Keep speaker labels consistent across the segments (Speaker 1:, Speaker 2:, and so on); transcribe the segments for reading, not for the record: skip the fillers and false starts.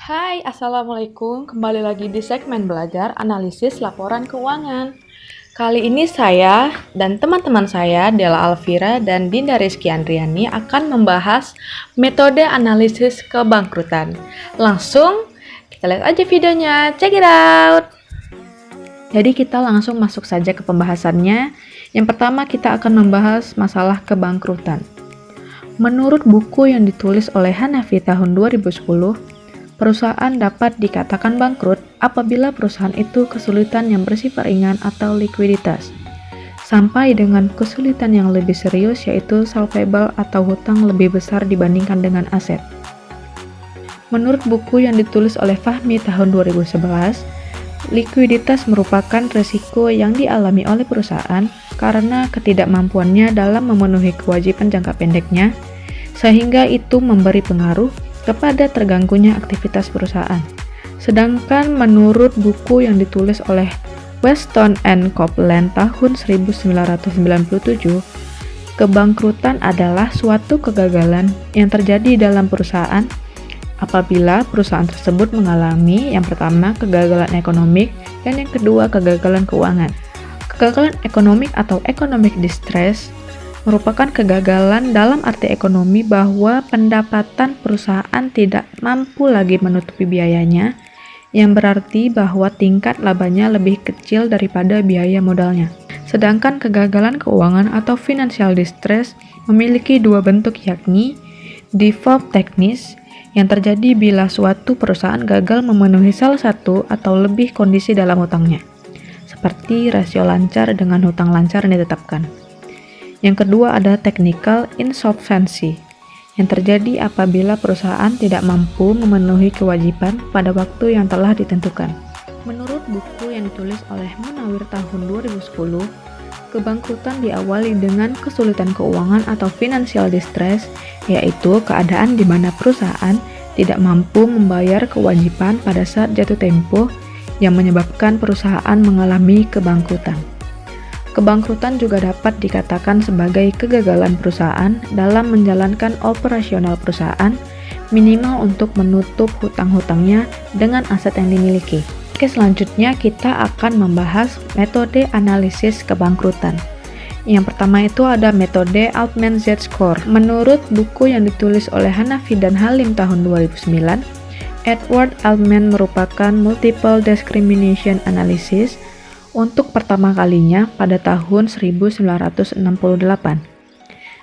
Speaker 1: Hai, Assalamualaikum. Kembali lagi di segmen belajar analisis laporan keuangan. Kali ini saya dan teman-teman saya, Della Alvira dan Dinda Rizky Andriani akan membahas metode analisis kebangkrutan. Langsung kita lihat aja videonya. Check it out! Jadi kita langsung masuk saja ke pembahasannya. Yang pertama kita akan membahas masalah kebangkrutan. Menurut buku yang ditulis oleh Hanafi tahun 2010, perusahaan dapat dikatakan bangkrut apabila perusahaan itu kesulitan yang bersifat ringan atau likuiditas, sampai dengan kesulitan yang lebih serius yaitu solvable atau hutang lebih besar dibandingkan dengan aset. Menurut buku yang ditulis oleh Fahmi tahun 2011, likuiditas merupakan risiko yang dialami oleh perusahaan karena ketidakmampuannya dalam memenuhi kewajiban jangka pendeknya, sehingga itu memberi pengaruh kepada terganggunya aktivitas perusahaan. Sedangkan menurut buku yang ditulis oleh Weston and Copeland tahun 1997, kebangkrutan adalah suatu kegagalan yang terjadi dalam perusahaan apabila perusahaan tersebut mengalami yang pertama kegagalan ekonomik dan yang kedua kegagalan keuangan. Kegagalan ekonomik atau economic distress merupakan kegagalan dalam arti ekonomi bahwa pendapatan perusahaan tidak mampu lagi menutupi biayanya, yang berarti bahwa tingkat labanya lebih kecil daripada biaya modalnya. Sedangkan kegagalan keuangan atau financial distress memiliki dua bentuk, yakni default teknis yang terjadi bila suatu perusahaan gagal memenuhi salah satu atau lebih kondisi dalam hutangnya, seperti rasio lancar dengan hutang lancar yang ditetapkan. Yang kedua ada technical insolvency, yang terjadi apabila perusahaan tidak mampu memenuhi kewajiban pada waktu yang telah ditentukan. Menurut buku yang ditulis oleh Munawir tahun 2010, kebangkrutan diawali dengan kesulitan keuangan atau financial distress, yaitu keadaan di mana perusahaan tidak mampu membayar kewajiban pada saat jatuh tempo yang menyebabkan perusahaan mengalami kebangkrutan. Kebangkrutan juga dapat dikatakan sebagai kegagalan perusahaan dalam menjalankan operasional perusahaan, minimal untuk menutup hutang-hutangnya dengan aset yang dimiliki. Oke, selanjutnya kita akan membahas metode analisis kebangkrutan. Yang pertama itu ada metode Altman Z-Score. Menurut buku yang ditulis oleh Hanafi dan Halim tahun 2009, Edward Altman merupakan multiple discrimination analysis untuk pertama kalinya pada tahun 1968.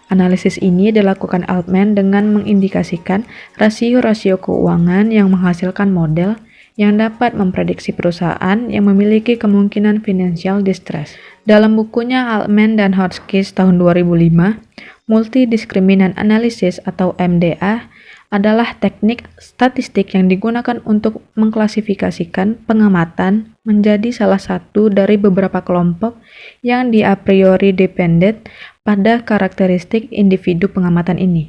Speaker 1: Analisis ini dilakukan Altman dengan mengindikasikan rasio-rasio keuangan yang menghasilkan model yang dapat memprediksi perusahaan yang memiliki kemungkinan financial distress. Dalam bukunya Altman dan Hotchkiss tahun 2005, Multidiscriminant Analysis atau MDA adalah teknik statistik yang digunakan untuk mengklasifikasikan pengamatan menjadi salah satu dari beberapa kelompok yang a priori dependent pada karakteristik individu pengamatan ini.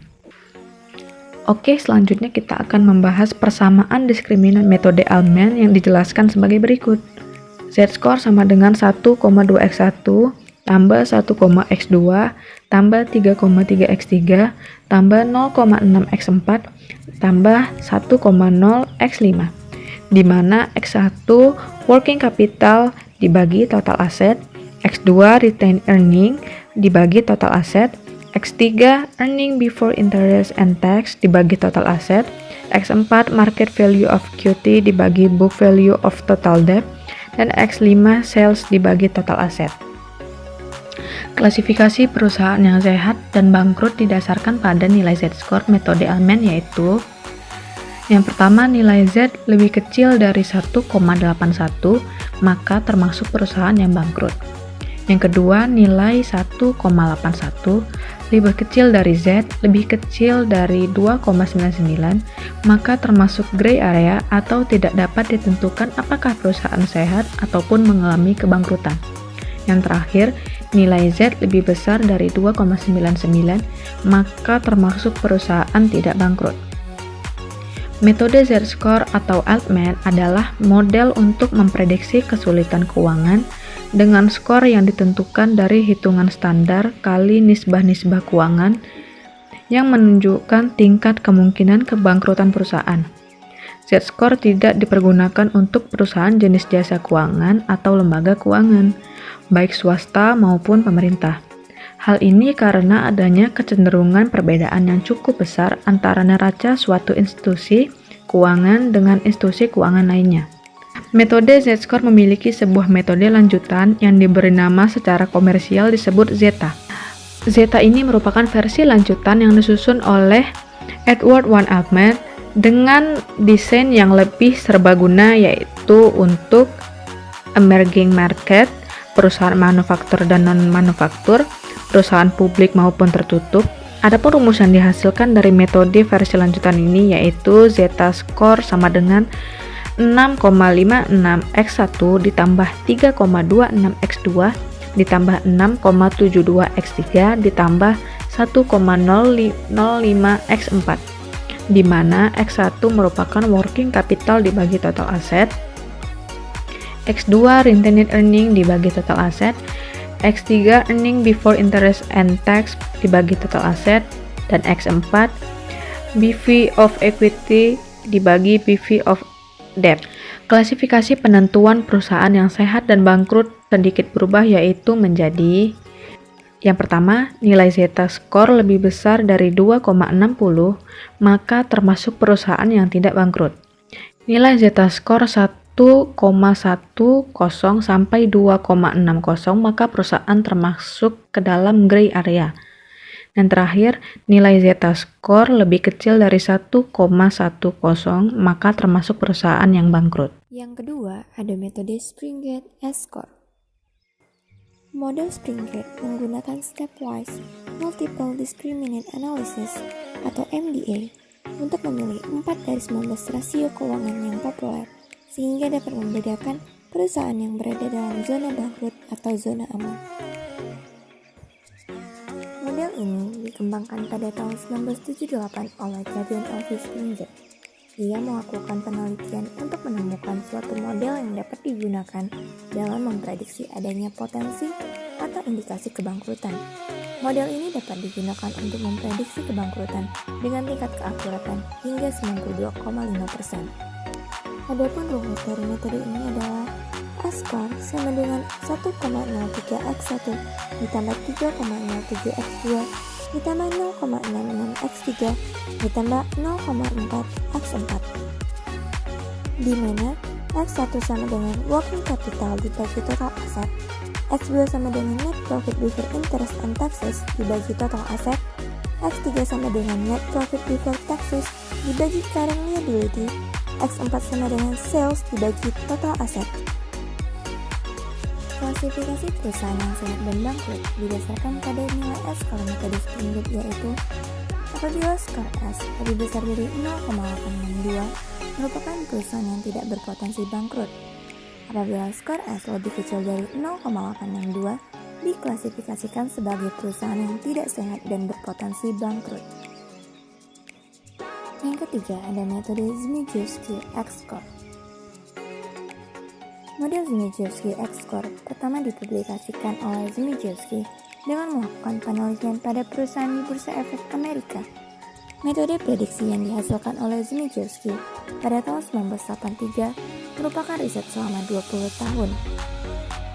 Speaker 1: Oke, selanjutnya kita akan membahas persamaan diskriminan metode Altman yang dijelaskan sebagai berikut. Z-score sama dengan 1,2x1 tambah 1,x2 tambah 3,3x3 tambah 0,6x4 tambah 1,0x5, di mana x1 working capital dibagi total aset, x2 retained earning dibagi total aset, x3 earning before interest and tax dibagi total aset, x4 market value of equity dibagi book value of total debt, dan x5 sales dibagi total aset. Klasifikasi perusahaan yang sehat dan bangkrut didasarkan pada nilai Z-score metode Altman, yaitu yang pertama, nilai Z lebih kecil dari 1,81 maka termasuk perusahaan yang bangkrut. Yang kedua, nilai 1,81 lebih kecil dari Z lebih kecil dari 2,99 maka termasuk gray area atau tidak dapat ditentukan apakah perusahaan sehat ataupun mengalami kebangkrutan. Yang terakhir, nilai Z lebih besar dari 2,99 maka termasuk perusahaan tidak bangkrut. Metode Z-score atau Altman adalah model untuk memprediksi kesulitan keuangan dengan skor yang ditentukan dari hitungan standar kali nisbah-nisbah keuangan yang menunjukkan tingkat kemungkinan kebangkrutan perusahaan. Z-score tidak dipergunakan untuk perusahaan jenis jasa keuangan atau lembaga keuangan, baik swasta maupun pemerintah. Hal ini karena adanya kecenderungan perbedaan yang cukup besar antara neraca suatu institusi keuangan dengan institusi keuangan lainnya. Metode Z-score memiliki sebuah metode lanjutan yang diberi nama secara komersial disebut Zeta. Zeta ini merupakan versi lanjutan yang disusun oleh Edward Van Alphen dengan desain yang lebih serbaguna, yaitu untuk emerging market, perusahaan manufaktur dan non-manufaktur, perusahaan publik maupun tertutup. Adapun rumus yang dihasilkan dari metode versi lanjutan ini yaitu zeta score sama dengan 6,56x1 ditambah 3,26x2 ditambah 6,72x3 ditambah 1,005x4, di mana x1 merupakan working capital dibagi total aset, x2 retained earning dibagi total aset, X3 earning before interest and tax dibagi total aset, dan X4 BV of equity dibagi BV of debt. Klasifikasi penentuan perusahaan yang sehat dan bangkrut sedikit berubah, yaitu menjadi: yang pertama, nilai zeta score lebih besar dari 2,60, maka termasuk perusahaan yang tidak bangkrut. Nilai zeta score 1,10 sampai 2,60, maka perusahaan termasuk ke dalam gray area. Dan terakhir, nilai zeta score lebih kecil dari 1,10, maka termasuk perusahaan yang bangkrut.
Speaker 2: Yang kedua, ada metode Springate S-score. Model Springate menggunakan stepwise multiple discriminant analysis atau MDA untuk memilih 4 dari 19 rasio keuangan yang populer, sehingga dapat membedakan perusahaan yang berada dalam zona bangkrut atau zona aman. Model ini dikembangkan pada tahun 1978 oleh Guardian Office Springate. Ia melakukan penelitian untuk menemukan suatu model yang dapat digunakan dalam memprediksi adanya potensi atau indikasi kebangkrutan. Model ini dapat digunakan untuk memprediksi kebangkrutan dengan tingkat keakuratan hingga 92,5%. Adapun rumus dari metode ini adalah S-score sama dengan 1,03x1 ditambah 3,07x2 ditambah 0,66x3 ditambah 0,4x4, di mana x1 sama dengan working capital dibagi total aset, x2 sama dengan net profit before interest and taxes dibagi total aset, x3 sama dengan net profit before taxes dibagi current liability, x4 sama dengan sales dibagi total aset. Klasifikasi perusahaan yang sehat dan bangkrut didasarkan pada nilai S kalau metode Springate, yaitu apabila skor S lebih besar dari 0,862 merupakan perusahaan yang tidak berpotensi bangkrut. Apabila skor S lebih kecil dari 0,862 diklasifikasikan sebagai perusahaan yang tidak sehat dan berpotensi bangkrut. Yang ketiga ada metode Zmijewski X-score. Model Zmijewski X-score pertama dipublikasikan oleh Zmijewski dengan melakukan penelitian pada perusahaan di Bursa Efek Amerika. Metode prediksi yang dihasilkan oleh Zmijewski pada tahun 1983 merupakan riset selama 20 tahun.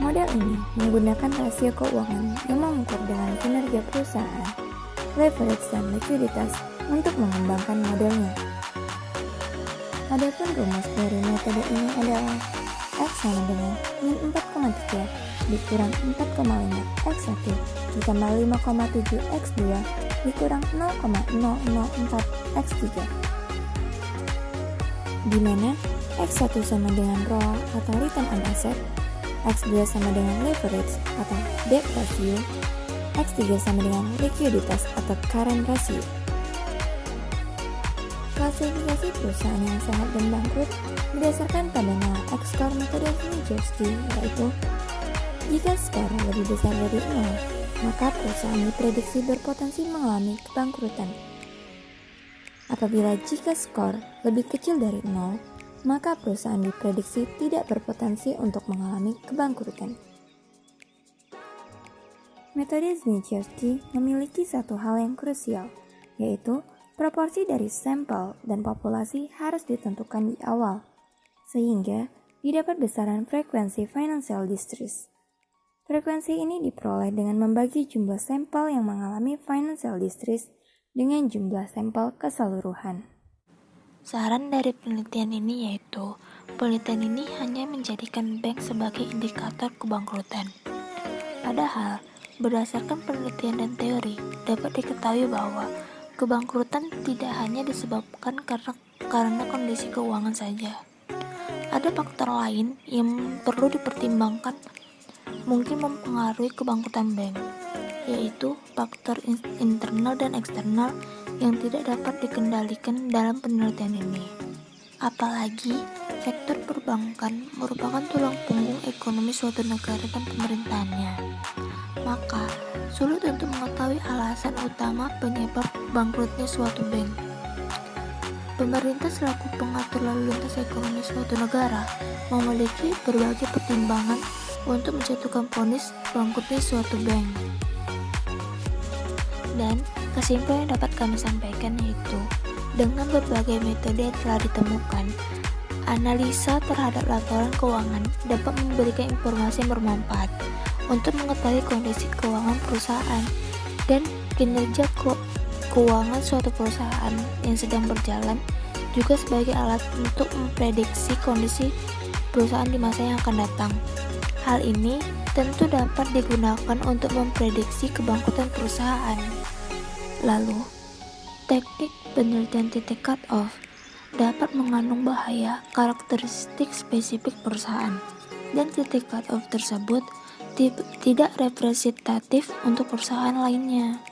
Speaker 2: Model ini menggunakan rasio keuangan yang mengukur dengan kinerja perusahaan, leverage dan likuiditas untuk mengembangkan modelnya. Adapun rumus dari metode ini adalah X sama dengan min 4,3 dikurang 4,5 X1 ditambah 5,7 X2 dikurang 0,004 X3, di mana X1 sama dengan ROA atau return on asset, X2 sama dengan leverage atau debt ratio, X3 sama dengan likuiditas atau current ratio. Klasifikasi perusahaan yang sehat dan bangkrut berdasarkan pada nilai X-score metode Zmijewski, yaitu jika skor lebih besar dari 0, maka perusahaan diprediksi berpotensi mengalami kebangkrutan. Apabila jika skor lebih kecil dari 0, maka perusahaan diprediksi tidak berpotensi untuk mengalami kebangkrutan. Metode Zmijewski memiliki satu hal yang krusial, yaitu Proporsi dari sampel dan populasi harus ditentukan di awal, sehingga didapat besaran frekuensi financial distress. Frekuensi ini diperoleh dengan membagi jumlah sampel yang mengalami financial distress dengan jumlah sampel keseluruhan.
Speaker 3: Saran dari penelitian ini yaitu, penelitian ini hanya menjadikan bank sebagai indikator kebangkrutan. Padahal, berdasarkan penelitian dan teori, dapat diketahui bahwa kebangkrutan tidak hanya disebabkan karena kondisi keuangan saja. Ada faktor lain yang perlu dipertimbangkan mungkin mempengaruhi kebangkrutan bank, yaitu faktor internal dan eksternal yang tidak dapat dikendalikan dalam penelitian ini. Apalagi, sektor perbankan merupakan tulang punggung ekonomi suatu negara dan pemerintahannya. Maka, sulit untuk mengetahui alasan utama penyebab bangkrutnya suatu bank. Pemerintah selaku pengatur lalu lintas ekonomi suatu negara memiliki berbagai pertimbangan untuk menjatuhkan vonis bangkrutnya suatu bank. Dan kesimpulan yang dapat kami sampaikan yaitu, dengan berbagai metode yang telah ditemukan, analisa terhadap laporan keuangan dapat memberikan informasi yang bermanfaat untuk mengetahui kondisi keuangan perusahaan dan kinerja keuangan suatu perusahaan yang sedang berjalan, juga sebagai alat untuk memprediksi kondisi perusahaan di masa yang akan datang. Hal ini tentu dapat digunakan untuk memprediksi kebangkrutan perusahaan. Lalu, teknik penelitian titik cut-off dapat mengandung bahaya karakteristik spesifik perusahaan, dan titik cut-off tersebut tidak representatif untuk perusahaan lainnya.